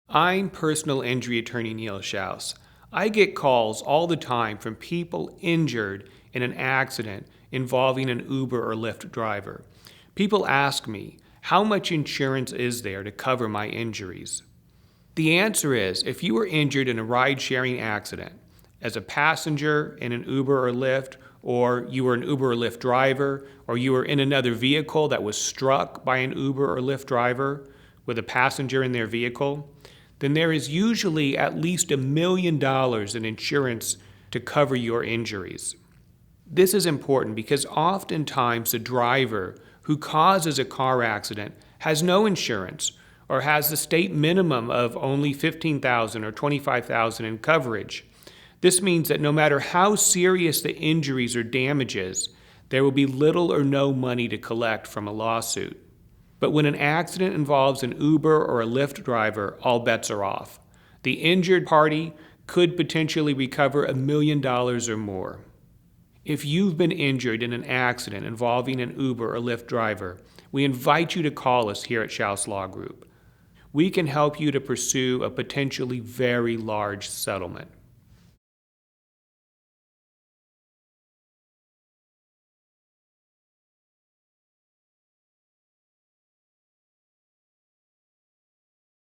I'm personal injury attorney Neil Schaus. I get calls all the time from people injured in an accident involving an Uber or Lyft driver. People ask me, how much insurance is there to cover my injuries? The answer is, if you were injured in a ride-sharing accident, as a passenger in an Uber or Lyft, or you were an Uber or Lyft driver, or you were in another vehicle that was struck by an Uber or Lyft driver with a passenger in their vehicle, then there is usually at least $1 million in insurance to cover your injuries. This is important because oftentimes the driver who causes a car accident has no insurance or has the state minimum of only $15,000 or $25,000 in coverage. This means that no matter how serious the injuries or damages, there will be little or no money to collect from a lawsuit. But when an accident involves an Uber or a Lyft driver, all bets are off. The injured party could potentially recover $1 million or more. If you've been injured in an accident involving an Uber or Lyft driver, we invite you to call us here at Schaus Law Group. We can help you to pursue a potentially very large settlement.